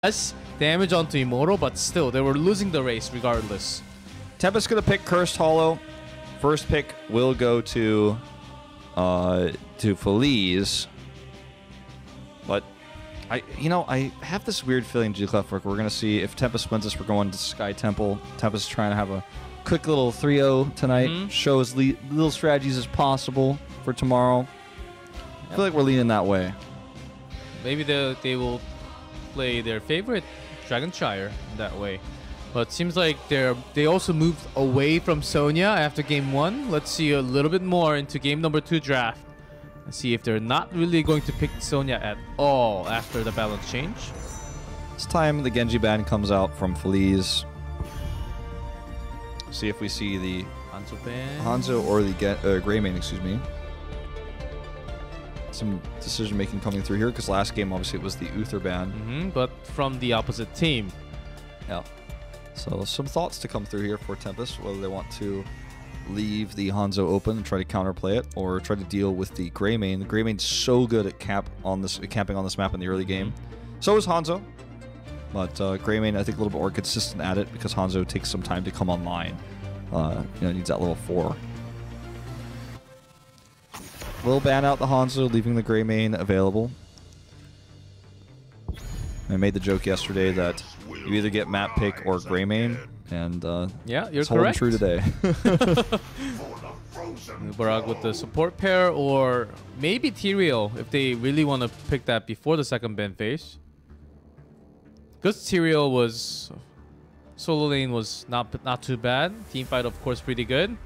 less damage onto Immortal, but still, they were losing the race regardless. Tempest going to pick Cursed Hollow. First pick will go to Feliz. But I have this weird feeling, G-Clef, we're going to see if Tempest wins this, we're going to Sky Temple. Tempest is trying to have a quick little 3-0 tonight. Show as little strategies as possible for tomorrow. I feel like we're leaning that way. Maybe they will play their favorite Dragonshire that way. But it seems like they also moved away from Sonya after game 1. Let's see a little bit more into game number 2 draft. And see if they're not really going to pick Sonya at all after the balance change. This time the Genji ban comes out from Feliz. See if we see the Hanzo ban. Hanzo or the Greymane, excuse me. Some decision making coming through here because last game obviously it was the Uther ban. But from the opposite team. Yeah. So some thoughts to come through here for Tempest, whether they want to leave the Hanzo open and try to counterplay it, or try to deal with the Greymane. The Greymane's so good at camping on this map in the early game. So is Hanzo, but Greymane I think a little bit more consistent at it because Hanzo takes some time to come online. Needs that level 4. Will ban out the Hanzo, leaving the Greymane available. I made the joke yesterday that you either get map pick or Greymane, and yeah, you're holding correct. true today. Barag with the support pair, or maybe Tyrael if they really want to pick that before the second ban phase. Because Tyrael was solo lane was not too bad. Team fight of course pretty good.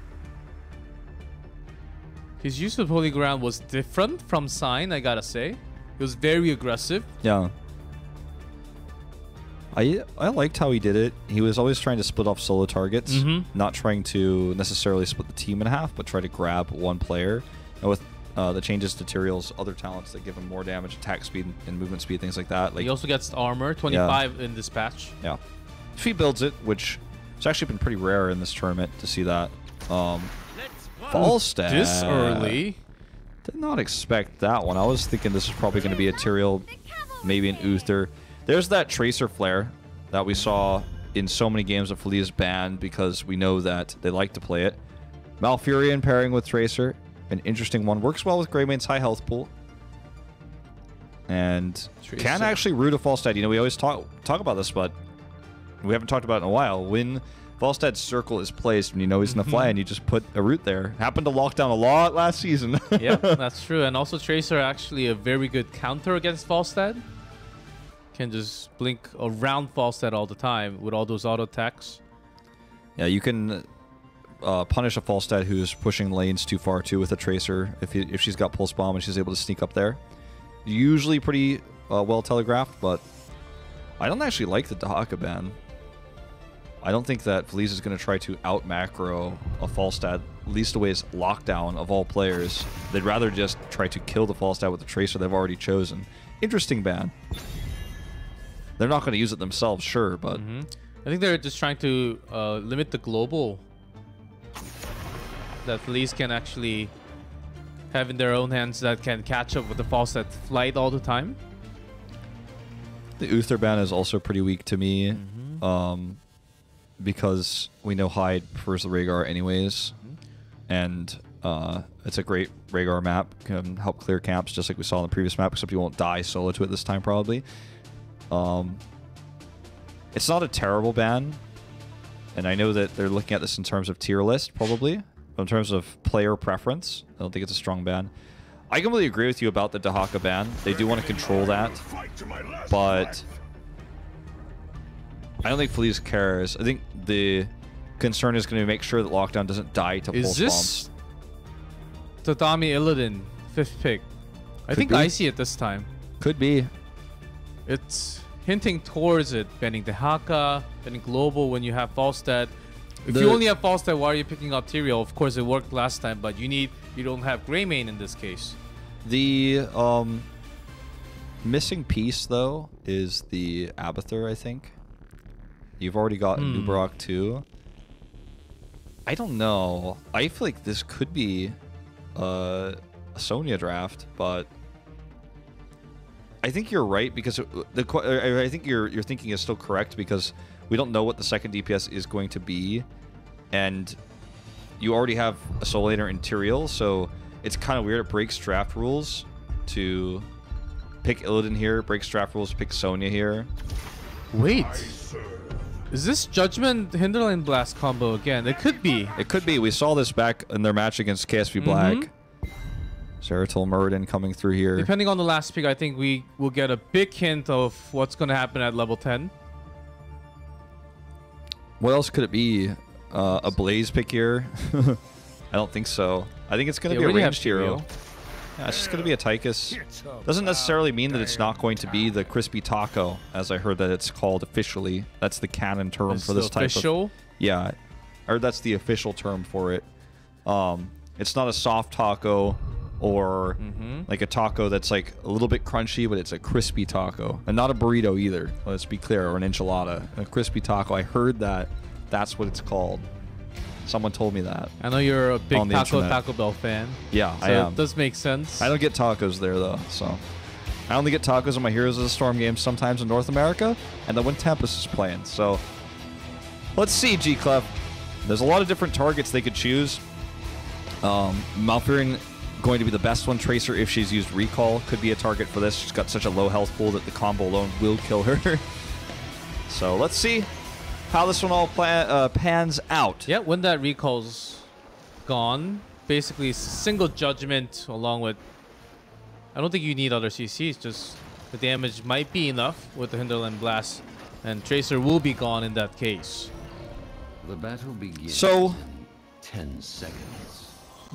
His use of Holy Ground was different from Sign, I gotta say. It was very aggressive. Yeah. I liked how he did it. He was always trying to split off solo targets, not trying to necessarily split the team in half, but try to grab one player. And with the changes to Tyrael's other talents that give him more damage, attack speed, and movement speed, things like that. Like, he also gets armor, 25 in this patch. Yeah. If he builds it, which has actually been pretty rare in this tournament to see that. Falstad. This early? Did not expect that one. I was thinking this is probably going to be a Tyrael, maybe an Uther. There's that Tracer Flare that we saw in so many games of Feliz ban because we know that they like to play it. Malfurion pairing with Tracer, an interesting one. Works well with Greymane's high health pool. And Tracer can actually root a Falstad. We always talk about this, but we haven't talked about it in a while. When Falstad's circle is placed, when you know he's in the fly and you just put a root there. Happened to lock down a lot last season. Yeah, that's true. And also Tracer actually a very good counter against Falstad. Can just blink around Falstad all the time with all those auto attacks. Yeah, you can punish a Falstad who's pushing lanes too far too with a Tracer if she's got Pulse Bomb and she's able to sneak up there. Usually pretty well telegraphed, but I don't actually like the Dahaka ban. I don't think that Feliz is going to try to out macro a Falstad, least away's lockdown of all players. They'd rather just try to kill the Falstad with the Tracer they've already chosen. Interesting ban. They're not going to use it themselves, sure, but I think they're just trying to limit the global that Feliz can actually have in their own hands that can catch up with the Falstad flight all the time. The Uther ban is also pretty weak to me, because we know Hyde prefers the Rhaegar anyways, and it's a great Rhaegar map, can help clear camps just like we saw in the previous map, except you won't die solo to it this time probably. It's not a terrible ban, and I know that they're looking at this in terms of tier list probably, but in terms of player preference, I don't think it's a strong ban. I completely agree with you about the Dahaka ban. They do want to control that, but I don't think Feliz cares. I think the concern is going to make sure that Lockdown doesn't die to pulse bombs. Is this Tadami Illidan 5th pick? I think I see it this time. Could be. It's hinting towards it. Banning Dahaka, banning Global when you have Falstad. If you only have Falstad, why are you picking up Tyrael? Of course, it worked last time, but you don't have Greymane in this case. The missing piece, though, is the Abathur, I think. You've already got Nubarak, too. I don't know. I feel like this could be a Sonya draft, but I think you're right because I think your thinking is still correct because we don't know what the second DPS is going to be, and you already have a Soul Laner in Tyrael, so it's kind of weird. It breaks draft rules to pick Illidan here, breaks draft rules to pick Sonya here. Wait. Is this Judgment Hinterland Blast combo again? It could be. It could be. We saw this back in their match against KSV Black. Zeratul Muradin coming through here. Depending on the last pick, I think we will get a big hint of what's going to happen at level 10. What else could it be? A Blaze pick here? I don't think so. I think it's going to be a ranged hero. Yeah, it's just going to be a Tychus. Doesn't necessarily mean that it's not going to be the Crispy Taco, as I heard that it's called officially. That's the canon term for this type official? of... Yeah, or that's the official term for it. It's not a soft taco or like a taco that's like a little bit crunchy, but it's a crispy taco. And not a burrito either, let's be clear, or an enchilada. A crispy taco, I heard that that's what it's called. Someone told me that. I know you're a big Taco Bell fan. Yeah, so I am. It does make sense. I don't get tacos there, though, so... I only get tacos on my Heroes of the Storm games sometimes in North America, and then when Tempest is playing, so... Let's see, G-Clef. There's a lot of different targets they could choose. Malfurion going to be the best one. Tracer, if she's used Recall, could be a target for this. She's got such a low health pool that the combo alone will kill her. So let's see how this one all pans out. Yeah, when that recall's gone, basically single Judgment along with... I don't think you need other CCs, just the damage might be enough with the Hinterland Blast, and Tracer will be gone in that case. The battle begins. So, in 10 seconds.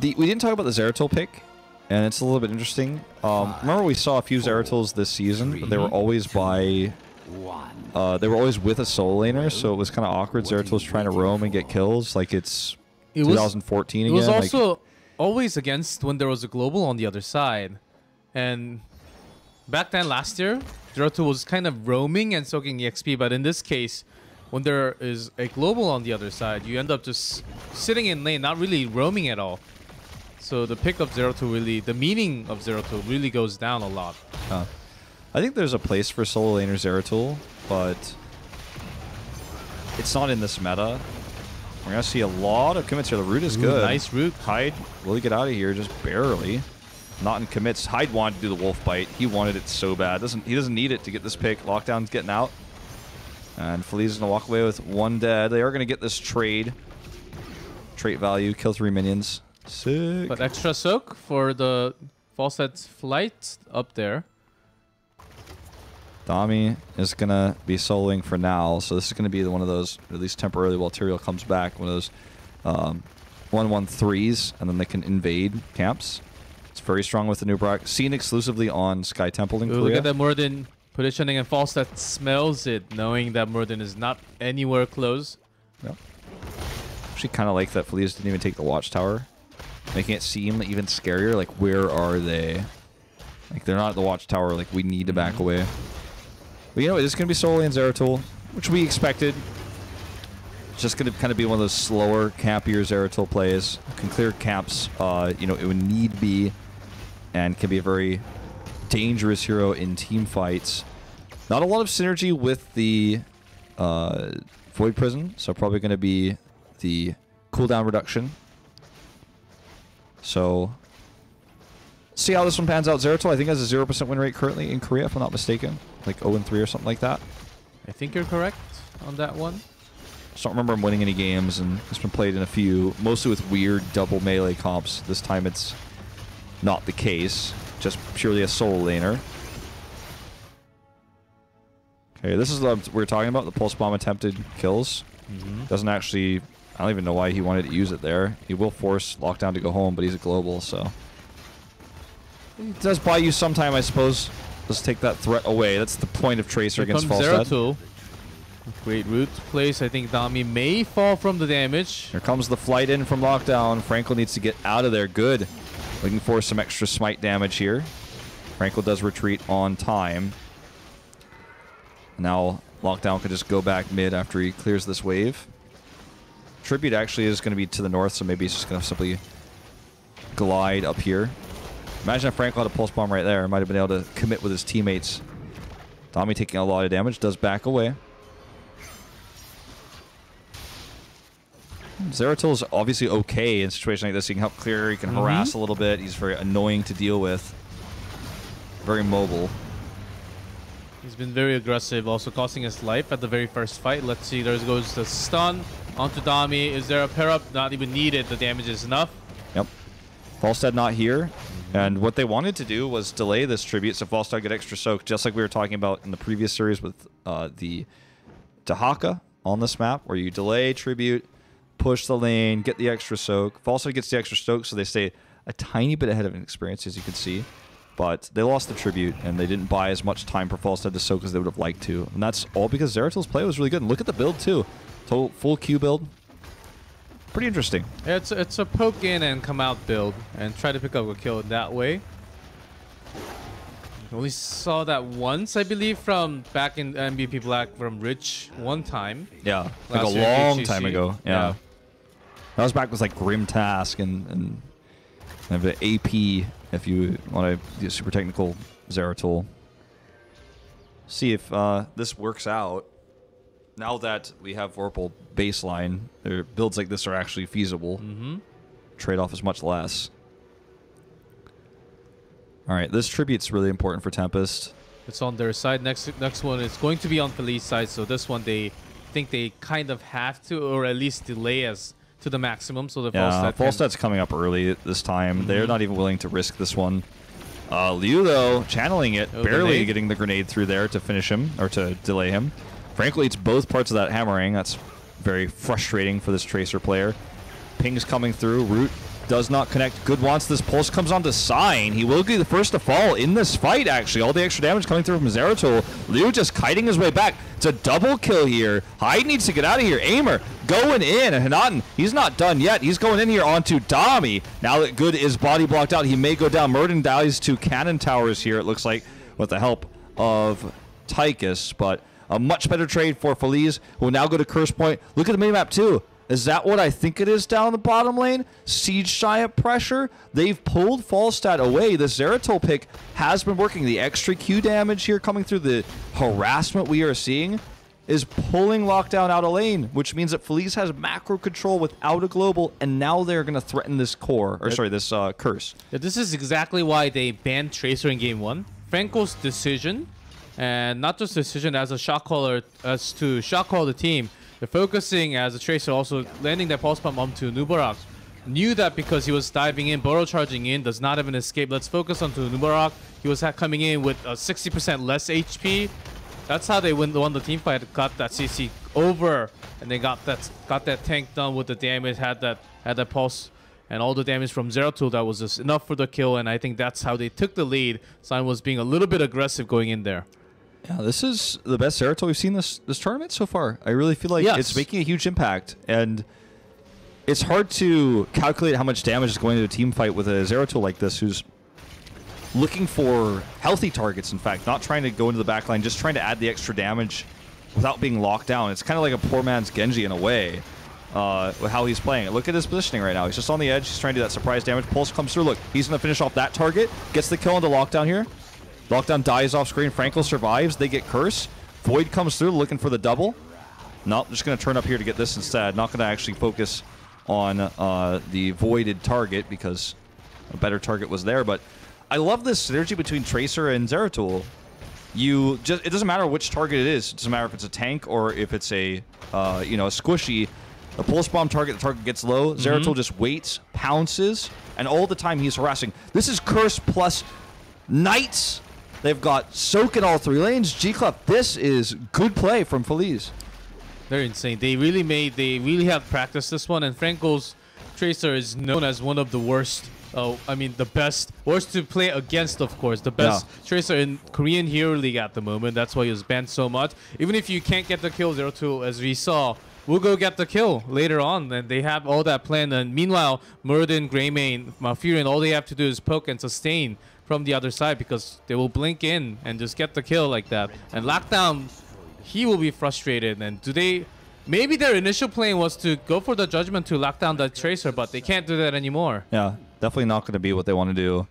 We didn't talk about the Zeratul pick, and it's a little bit interesting. Remember we saw a few Zeratuls this season, but they were always by... they were always with a Soul Laner, so it was kind of awkward. Zeratul's trying to roam and get kills like it's 2014 again. It was also always against when there was a global on the other side. And back then, last year, Zeratul was kind of roaming and soaking EXP, but in this case, when there is a global on the other side, you end up just sitting in lane, not really roaming at all. So the pick of Zeratul really, the meaning of Zeratul really goes down a lot. I think there's a place for solo laner Zeratul, but it's not in this meta. We're going to see a lot of commits here. The root is good. Nice root. Hyde, will he get out of here? Just barely. Not in commits. Hyde wanted to do the wolf bite. He wanted it so bad. He doesn't need it to get this pick. Lockdown's getting out. And Feliz is going to walk away with one dead. They are going to get this trade. Trait value, kill 3 minions. Sick. But extra soak for the Falset's flight up there. Dami is going to be soloing for now, so this is going to be one of those, at least temporarily while Tyrael comes back, one of those 1-1-3s, and then they can invade camps. It's very strong with the new Brock. Seen exclusively on Sky Temple in Korea. Look at that Muradin positioning, and Falset smells it, knowing that Muradin is not anywhere close. Yep. Actually kind of like that Feliz didn't even take the Watchtower, making it seem even scarier, like where are they? Like they're not at the Watchtower, like we need to back away. But you know, it's going to be solely in Zeratul, which we expected. It's just going to kind of be one of those slower, campier Zeratul plays. Can clear camps, you know, it would need be, and can be a very dangerous hero in team fights. Not a lot of synergy with the Void Prison, so probably going to be the cooldown reduction. So, see how this one pans out. Zeratul, I think, has a 0% win rate currently in Korea, if I'm not mistaken. Like 0-3 or something like that. I think you're correct on that one. Just don't remember him winning any games, and it's been played in a few, mostly with weird double melee comps. This time it's not the case, just purely a solo laner. Okay, this is what we're talking about, the Pulse Bomb attempted kills. Doesn't actually, I don't even know why he wanted to use it there. He will force Lockdown to go home, but he's a global, so. It does buy you some time, I suppose. Let's take that threat away. That's the point of Tracer against Falstad. Great root place. I think Dami may fall from the damage. Here comes the flight in from Lockdown. Frankel needs to get out of there. Good. Looking for some extra smite damage here. Frankel does retreat on time. Now Lockdown can just go back mid after he clears this wave. Tribute actually is going to be to the north, so maybe he's just going to simply glide up here. Imagine if Frankel had a Pulse Bomb right there. Might have been able to commit with his teammates Dami taking a lot of damage, does back away. Zeratul is obviously okay in a situation like this. He can help clear, he can harass a little bit. He's very annoying to deal with. Very mobile. He's been very aggressive, also costing his life at the very first fight. Let's see, there goes the stun onto Dami. Is there a pair up? Not even needed. The damage is enough. Yep. Falstad not here. And what they wanted to do was delay this tribute so Falstad get extra soak, just like we were talking about in the previous series with the Dahaka on this map, where you delay tribute, push the lane, get the extra soak. Falstad gets the extra soak, so they stay a tiny bit ahead of an experience, as you can see. But they lost the tribute, and they didn't buy as much time for Falstad to soak as they would have liked to. And that's all because Zeratul's play was really good. And look at the build, too. Total full Q build. Pretty interesting. It's a poke in and come out build, and try to pick up a kill that way. Only saw that once, I believe, from back in MVP Black from Rich one time. Yeah, like a Last year long HGC. time ago. Yeah. That was back with like Grim Task and have an AP if you want to do a super technical Zeratul. See if this works out. Now that we have Vorpal baseline, builds like this are actually feasible. Trade-off is much less. All right, this tribute's really important for Tempest. It's on their side. Next one is going to be on Feliz side, so this one they think they kind of have to, or at least delay us to the maximum, so the Falstad's coming up early this time. They're not even willing to risk this one. Liu, though, channeling it, barely getting the grenade through there to finish him, or to delay him. Frankly, it's both parts of that hammering. That's very frustrating for this Tracer player. Ping's coming through. Root does not connect. Good wants this. Pulse comes on to Sign. He will be the first to fall in this fight, actually. All the extra damage coming through from Zeratul. Liu just kiting his way back. It's a double kill here. Hyde needs to get out of here. Aimer going in. And Hanaten, he's not done yet. He's going in here onto Dami. Now that Good is body blocked out, he may go down. Murden dies to cannon towers here, it looks like, with the help of Tychus. But a much better trade for Feliz, who will now go to Curse Point. Look at the minimap, too. Is that what I think it is down the bottom lane? Siege Giant pressure. They've pulled Falstad away. The Zeratul pick has been working. The extra Q damage here coming through, the harassment we are seeing is pulling Lockdown out of lane, which means that Feliz has macro control without a global, and now they're going to threaten this core, or sorry, this curse. Yeah, this is exactly why they banned Tracer in game 1. Franco's decision, and not just decision as a shot caller, as to shot call the team. They're focusing as a Tracer, also landing that pulse bomb onto Nubarak. Knew that because he was diving in, burrow charging in, does not have an escape. Let's focus onto Nubarak. He was coming in with 60% less HP. That's how they won the team fight. Got that CC over, and they got that tank done with the damage. Had that pulse and all the damage from Zeratul. That was just enough for the kill, and I think that's how they took the lead. Sign was being a little bit aggressive going in there. Yeah, this is the best Zeratul we've seen this tournament so far. I really feel like it's making a huge impact, and it's hard to calculate how much damage is going to a team fight with a Zeratul like this, who's looking for healthy targets, in fact, not trying to go into the backline, just trying to add the extra damage without being locked down. It's kind of like a poor man's Genji in a way, with how he's playing it. Look at his positioning right now. He's just on the edge. He's trying to do that surprise damage. Pulse comes through. Look, he's going to finish off that target, gets the kill into Lockdown here. Lockdown dies off screen. Frankel survives. They get Curse. Void comes through looking for the double. Nope, just going to turn up here to get this instead. Not going to actually focus on the voided target because a better target was there. But I love this synergy between Tracer and Zeratul. It doesn't matter which target it is. It doesn't matter if it's a tank or if it's a a squishy. A pulse bomb target, the target gets low. Zeratul just waits, pounces, and all the time he's harassing. This is Curse plus Knights. They've got Soak in all 3 lanes. G-Clef, this is good play from Feliz. They're insane. They really have practiced this one, and Franco's Tracer is known as one of the worst, the best, worst to play against, of course. The best Tracer in Korean Hero League at the moment. That's why he was banned so much. Even if you can't get the kill, Zeratul, as we saw, we'll go get the kill later on, and they have all that planned. And meanwhile, Murden, Greymane, Malfurion, all they have to do is poke and sustain from the other side because they will blink in and just get the kill like that. And Lockdown, he will be frustrated. And maybe their initial plan was to go for the judgment to lock down the Tracer, but they can't do that anymore. Yeah, definitely not going to be what they want to do.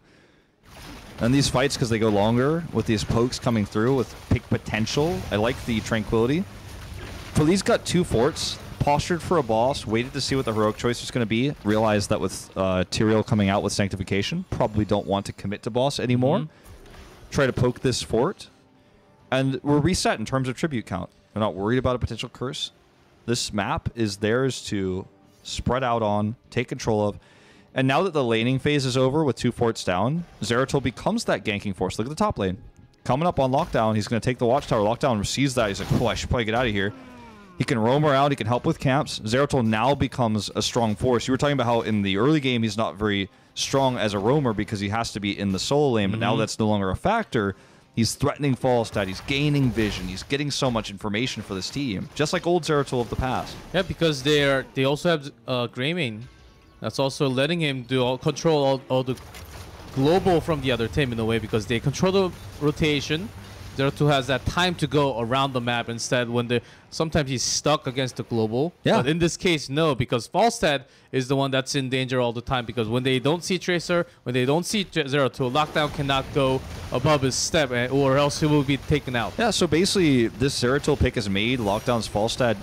And these fights, because they go longer, with these pokes coming through with pick potential, I like the tranquility. Feliz got 2 forts, postured for a boss, waited to see what the heroic choice was going to be, realized that with Tyrael coming out with Sanctification, probably don't want to commit to boss anymore. Try to poke this fort. And we're reset in terms of tribute count. We're not worried about a potential curse. This map is theirs to spread out on, take control of. And now that the laning phase is over with 2 forts down, Zeratul becomes that ganking force. Look at the top lane. Coming up on lockdown, he's going to take the watchtower. Lockdown sees that. He's like, oh, I should probably get out of here. He can roam around. He can help with camps. Zeratul now becomes a strong force. You were talking about how in the early game he's not very strong as a roamer because he has to be in the solo lane, but now that's no longer a factor. He's threatening Falstad. He's gaining vision. He's getting so much information for this team, just like old Zeratul of the past. Yeah, because they also have Greymane. That's also letting him control all the global from the other team in a way, because they control the rotation. Zeratul has that time to go around the map instead when sometimes he's stuck against the global. Yeah. But in this case, no, because Falstad is the one that's in danger all the time, because when they don't see Tracer, when they don't see Zeratul, Lockdown cannot go above his step or else he will be taken out. Yeah, so basically this Zeratul pick has made Lockdown's Falstad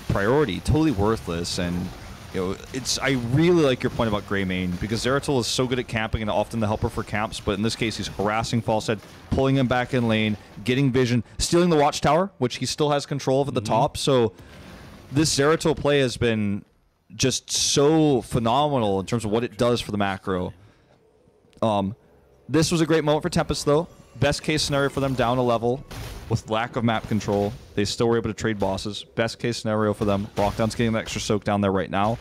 priority totally worthless, and you know, I really like your point about Greymane, because Zeratul is so good at camping and often the helper for camps, but in this case he's harassing Falstad, pulling him back in lane, getting vision, stealing the watchtower, which he still has control of at the top. So this Zeratul play has been just so phenomenal in terms of what it does for the macro. This was a great moment for Tempest though. Best case scenario for them, down a level with lack of map control. They still were able to trade bosses. Best case scenario for them. Lockdown's getting an extra soak down there right now.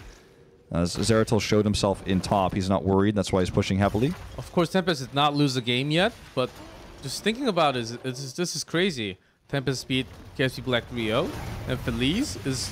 As Zeratul showed himself in top, he's not worried. That's why he's pushing heavily. Of course, Tempest did not lose the game yet, but just thinking about it, this is crazy. Tempest beat KFC Black 3-0, and Feliz is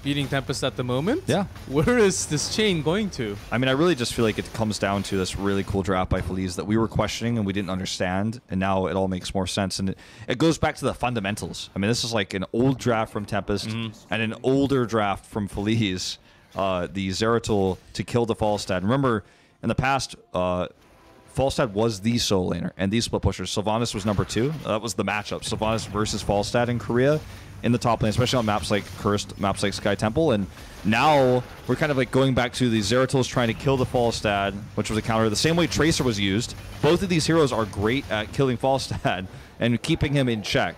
beating Tempest at the moment. Yeah. Where is this chain going to? I mean, I really just feel like it comes down to this really cool draft by Feliz that we were questioning and we didn't understand, and now it all makes more sense. And it goes back to the fundamentals. I mean, this is like an old draft from Tempest and an older draft from Feliz. The Zeratul to kill the Falstad. Remember, in the past, Falstad was the solo laner and these split pushers. Sylvanas was number 2. That was the matchup. Sylvanas versus Falstad in Korea in the top lane, especially on maps like Cursed, maps like Sky Temple. And now we're kind of like going back to the Zeratul's trying to kill the Falstad, which was a counter the same way Tracer was used. Both of these heroes are great at killing Falstad and keeping him in check.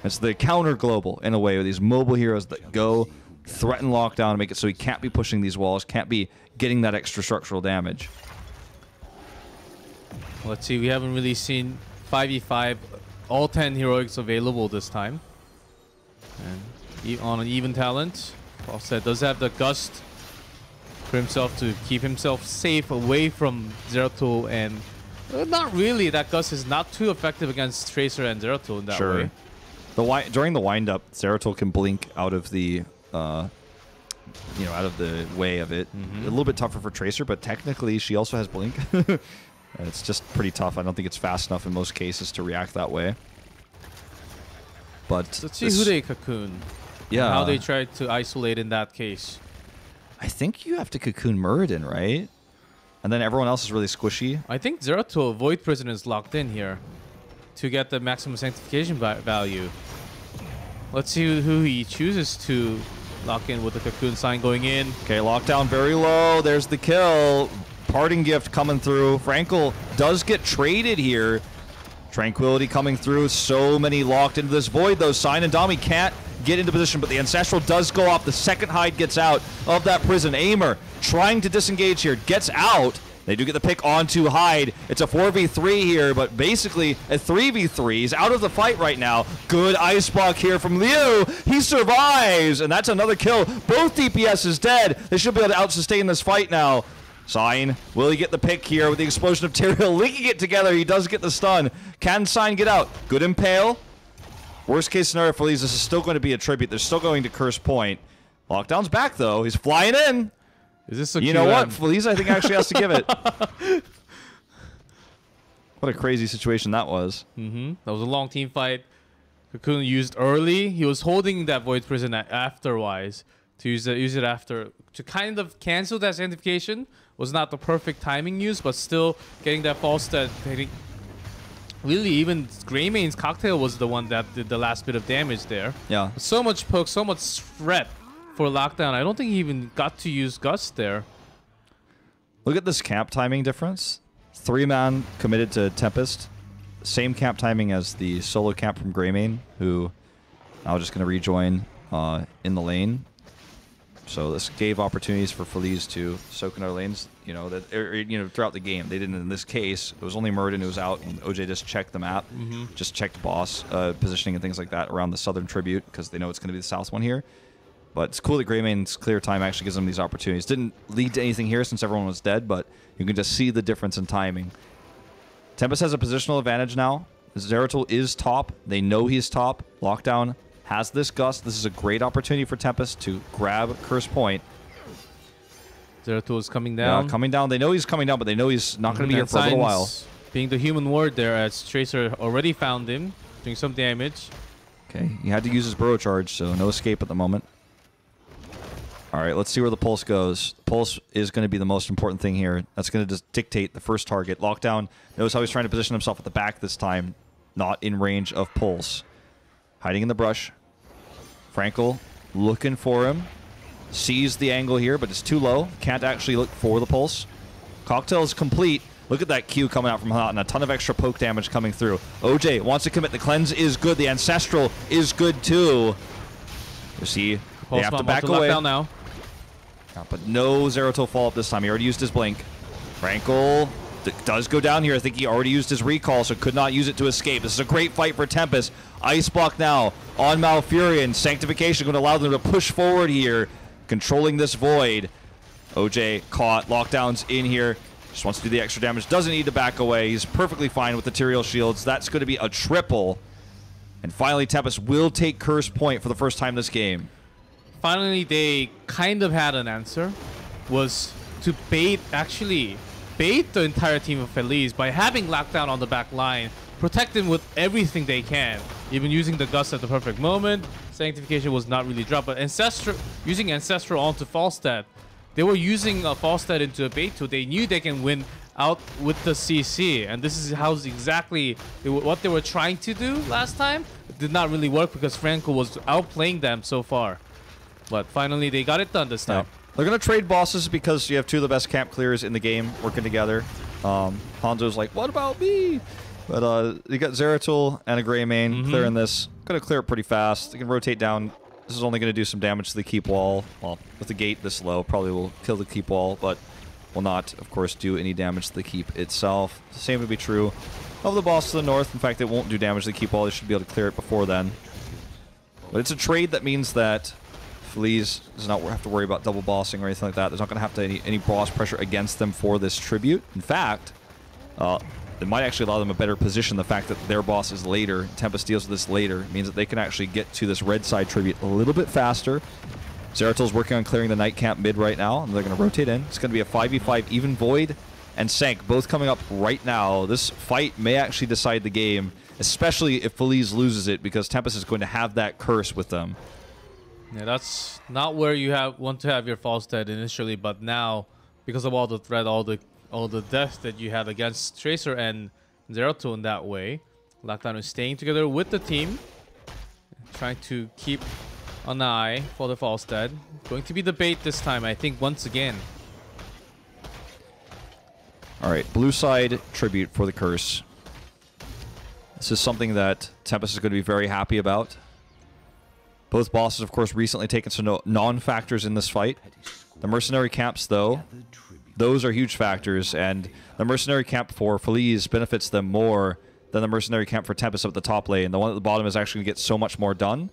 It's the counter global in a way, with these mobile heroes that go threaten Lockdown and make it so he can't be pushing these walls, can't be getting that extra structural damage. Let's see, we haven't really seen 5v5, all 10 heroics available this time. And on an even talent, Falstad does have the Gust for himself to keep himself safe away from Zeratul, and not really, that Gust is not too effective against Tracer and Zeratul in that way. During the wind-up, Zeratul can blink out of the out of the way of it. A little bit tougher for Tracer, but technically she also has blink. And it's just pretty tough. I don't think it's fast enough in most cases to react that way. But let's see who they cocoon. Yeah. How they try to isolate in that case. I think you have to cocoon Muradin, right? And then everyone else is really squishy. I think Zeratul Void Prison is locked in here to get the maximum sanctification value. Let's see who he chooses to lock in with the cocoon sign going in. Okay, lockdown very low. There's the kill. Parting gift coming through. Frankel does get traded here. Tranquility coming through. So many locked into this void, though. Sign and Dami can't get into position, but the Ancestral does go off. The second hide gets out of that prison. Aimer trying to disengage here. Gets out. They do get the pick onto Hyde. It's a 4v3 here, but basically a 3v3. He's out of the fight right now. Good ice block here from Liu. He survives, and that's another kill. Both DPS is dead. They should be able to out-sustain this fight now. Sign, will he get the pick here with the explosion of Tyrael linking it together? He does get the stun. Can Sign get out? Good impale. Worst case scenario for Feliz, this is still going to be a tribute. They're still going to Curse Point. Lockdown's back, though. He's flying in. Is this a You know what? Feliz, I think, actually has to give it. What a crazy situation that was. That was a long team fight. Cocoon used early. He was holding that Void Prison afterwise to use it after to kind of cancel that sanctification. Was not the perfect timing use, but still getting that Falstad Really, even Greymane's cocktail was the one that did the last bit of damage there. Yeah. So much poke, so much threat for lockdown. I don't think he even got to use Gust there. Look at this camp timing difference. 3-man committed to Tempest. Same camp timing as the solo camp from Greymane, who now just going to rejoin in the lane. So this gave opportunities for Feliz to soak in our lanes, you know, throughout the game. They didn't in this case. It was only Murden who was out, and OJ just checked the map, just checked boss positioning and things like that around the southern tribute because they know it's going to be the south one here. But it's cool that Greymane's clear time actually gives them these opportunities. Didn't lead to anything here since everyone was dead, but you can just see the difference in timing. Tempest has a positional advantage now. Zeratul is top. They know he's top. Lockdown has this Gust. This is a great opportunity for Tempest to grab Curse Point. Zeratul is coming down. Yeah, coming down. They know he's coming down, but they know he's not going to be here for a little while. Being the human ward there, as Tracer already found him, doing some damage. Okay, he had to use his burrow charge, so no escape at the moment. All right, let's see where the pulse goes. The pulse is going to be the most important thing here. That's going to just dictate the first target. Lockdown knows how he's trying to position himself at the back this time, not in range of pulse. Hiding in the brush. Frankel looking for him. Sees the angle here, but it's too low. Can't actually look for the pulse. Cocktail is complete. Look at that Q coming out from Hot and a ton of extra poke damage coming through. OJ wants to commit. The cleanse is good. The ancestral is good too. You see, they have to back away. Now. But no Zeratul follow-up this time. He already used his blink. Frankel does go down here. I think he already used his recall, so could not use it to escape. This is a great fight for Tempest. Ice block now on Malfurion. Sanctification going to allow them to push forward here, controlling this void. OJ caught. Lockdown's in here. Just wants to do the extra damage. Doesn't need to back away. He's perfectly fine with the Tyrael shields. That's going to be a triple. And finally, Tempest will take Curse Point for the first time this game. Finally, they kind of had an answer. Was to bait the entire team of Feliz by having Lockdown on the back line, protect them with everything they can, even using the Gust at the perfect moment. Sanctification was not really dropped, but using Ancestral onto Falstad. They were using Falstad into a bait tool. They knew they can win out with the CC, and this is how exactly what they were trying to do last time. It did not really work because Frankel was outplaying them so far. But finally, they got it done this time. Yeah. They're going to trade bosses because you have two of the best camp clears in the game working together. Hanzo's like, what about me? But you got Zeratul and a Greymane clearing this. Going to clear it pretty fast. They can rotate down. This is only going to do some damage to the keep wall. Well, with the gate this low, probably will kill the keep wall, but will not, of course, do any damage to the keep itself. The same would be true of the boss to the north. In fact, it won't do damage to the keep wall. They should be able to clear it before then. But it's a trade that means that Feliz does not have to worry about double bossing or anything like that. There's not going to have to any boss pressure against them for this tribute. In fact, it might actually allow them a better position. The fact that their boss is later, Tempest deals with this later, means that they can actually get to this red side tribute a little bit faster. Zeratul's working on clearing the night camp mid right now, and they're going to rotate in. It's going to be a 5v5 even Void and Sank, both coming up right now. This fight may actually decide the game, especially if Feliz loses it, because Tempest is going to have that curse with them. Yeah, that's not where you want to have your Falstad initially, but now, because of all the threat, all the death that you had against Tracer and Zeratul in that way, Lockdown is staying together with the team, trying to keep an eye for the Falstad. Going to be the bait this time, I think, once again. All right, blue side tribute for the curse. This is something that Tempest is going to be very happy about. Both bosses, of course, recently taken some non-factors in this fight. The mercenary camps, though, those are huge factors, and the mercenary camp for Feliz benefits them more than the mercenary camp for Tempest up at the top lane. The one at the bottom is actually going to get so much more done,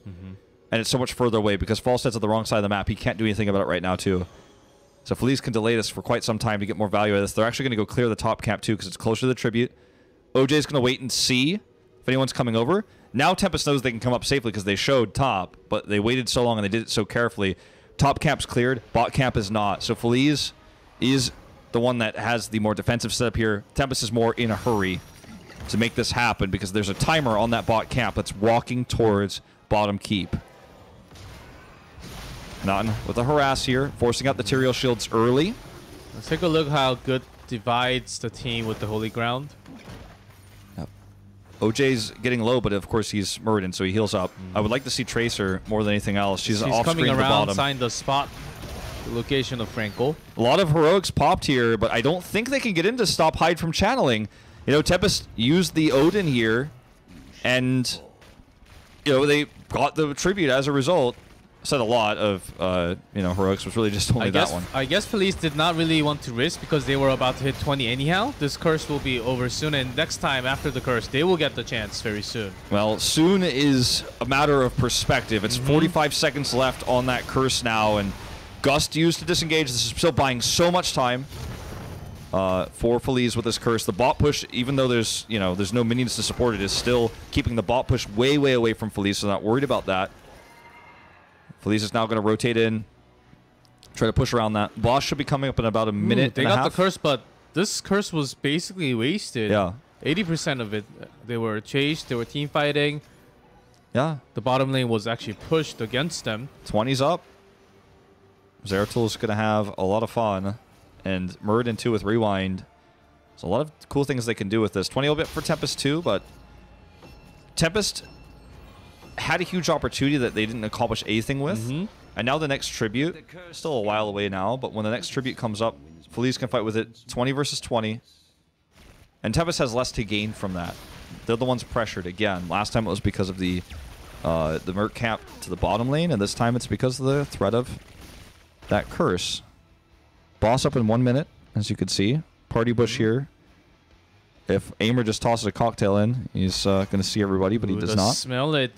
and it's so much further away because Falstad's at the wrong side of the map. He can't do anything about it right now, too. So Feliz can delay this for quite some time to get more value out of this. They're actually going to go clear the top camp, too, because it's closer to the tribute. OJ's going to wait and see if anyone's coming over. Now Tempest knows they can come up safely because they showed top, but they waited so long and they did it so carefully. Top camp's cleared, bot camp is not. So Feliz is the one that has the more defensive setup here. Tempest is more in a hurry to make this happen because there's a timer on that bot camp that's walking towards bottom keep. None with a harass here, forcing out the Tyrael shields early. Let's take a look how good divides the team with the Holy Ground. OJ's getting low, but of course he's Muradin, so he heals up. I would like to see Tracer more than anything else. She's off coming screen at the around, bottom. sign the spot, the location of Frankel. A lot of heroics popped here, but I don't think they can get in to stop Hyde from channeling. You know, Tempest used the Odin here, and you know they got the tribute as a result. Said a lot of you know, heroics was really just only that one. I guess Feliz did not really want to risk because they were about to hit 20 anyhow. This curse will be over soon, and next time after the curse, they will get the chance very soon. Well, soon is a matter of perspective. It's 45 seconds left on that curse now, and Gust used to disengage. This is still buying so much time for Feliz with this curse. The bot push, even though there's no minions to support it, is still keeping the bot push way, way away from Feliz, so not worried about that. Feliz is now going to rotate in, try to push around that. Boss should be coming up in about a minute and a half. They got the curse, but this curse was basically wasted. Yeah. 80% of it, they were chased, they were team fighting. Yeah. The bottom lane was actually pushed against them. 20's up. Zeratul going to have a lot of fun. And Muradin too with Rewind. There's a lot of cool things they can do with this. 20 a little bit for Tempest too, but Tempest had a huge opportunity that they didn't accomplish anything with. And now the next tribute, still a while away now, but when the next tribute comes up, Feliz can fight with it 20 versus 20. And Tempest has less to gain from that. They're the ones pressured again. Last time it was because of the Merc camp to the bottom lane, and this time it's because of the threat of that curse. Boss up in 1 minute, as you can see. Party bush here. If Aimer just tosses a cocktail in, he's going to see everybody, but he does not. Smell it.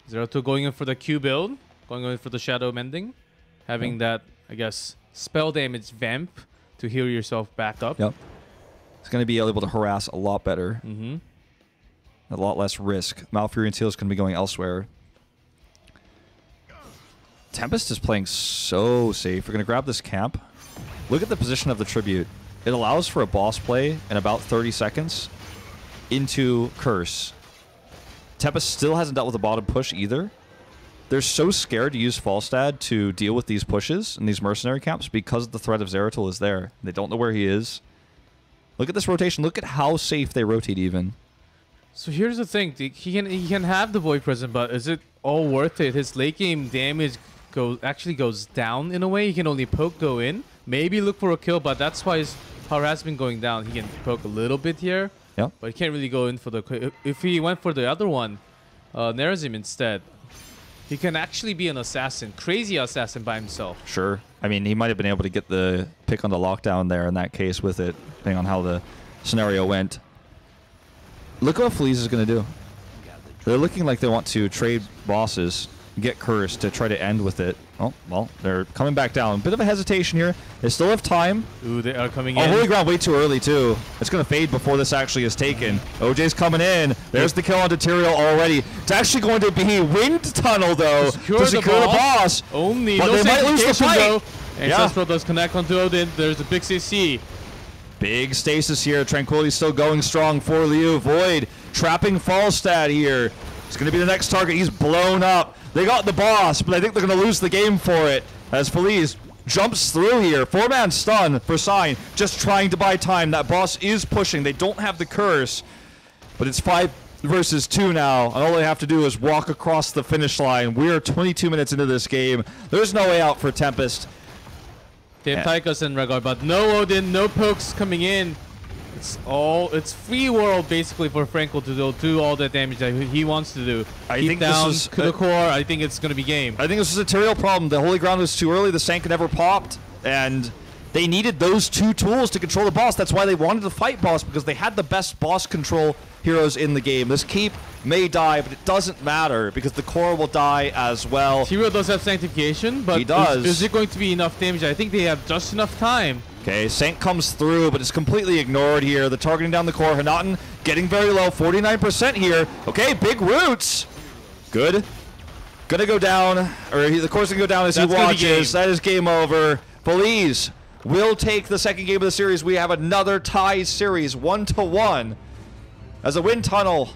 Zeratul going in for the Q build, going in for the Shadow Mending, having that, I guess, spell damage vamp to heal yourself back up. Yep. He's going to be able to harass a lot better. A lot less risk. Malfurion Seal is going to be going elsewhere. Tempest is playing so safe. We're going to grab this camp. Look at the position of the tribute. It allows for a boss play in about 30 seconds into Curse. Tempest still hasn't dealt with a bottom push either. They're so scared to use Falstad to deal with these pushes and these mercenary camps because the threat of Zeratul is there. They don't know where he is. Look at this rotation. Look at how safe they rotate even. So here's the thing. He can have the Void Present, but is it all worth it? His late game damage actually goes down in a way. He can only poke go in. Maybe look for a kill, but that's why his power has been going down. He can poke a little bit here. Yeah. But he can't really go in for the... If he went for the other one, Nerazim instead, he can actually be an assassin. Crazy assassin by himself. Sure. I mean, he might have been able to get the pick on the lockdown there in that case with it, depending on how the scenario went. Look what Feliz is going to do. They're looking like they want to trade bosses, get Curse to try to end with it. Oh, well, they're coming back down. Bit of a hesitation here. They still have time. Ooh, they are coming in. Oh, Holy Ground way too early, too. It's going to fade before this actually is taken. OJ's coming in. There's the kill on Tyrael already. It's actually going to be Wind Tunnel, though, to secure the boss. Only. But no they might lose the fight. Though. Ancestral does connect onto Odin. There's a big CC. Big stasis here. Tranquility still going strong for Liu. Void trapping Falstad here. It's going to be the next target. He's blown up. They got the boss, but I think they're going to lose the game for it as Feliz jumps through here. 4-man stun for Sign, just trying to buy time. That boss is pushing. They don't have the curse, but it's 5 versus 2 now, and all they have to do is walk across the finish line. We are 22 minutes into this game. There's no way out for Tempest. They have Tychus and Rhaegar, but no Odin, no pokes coming in. It's free world basically for Frankel to do all the damage that he wants to do. I think down this is to the core. I think it's going to be game. I think this is a Tyrael problem. The Holy Ground was too early. The Sank never popped, and they needed those 2 tools to control the boss. That's why they wanted to fight boss, because they had the best boss control heroes in the game. This keep may die, but it doesn't matter because the core will die as well. Tyrael does have sanctification, but he does. Is it going to be enough damage? I think they have just enough time. Okay, Sank comes through, but it's completely ignored here. The targeting down the core. Hanaten getting very low, 49% here. Okay, big roots. Good. Gonna go down, or the core's gonna go down as he watches. That is game over. Feliz will take the second game of the series. We have another tie series, 1-1, as a Wind Tunnel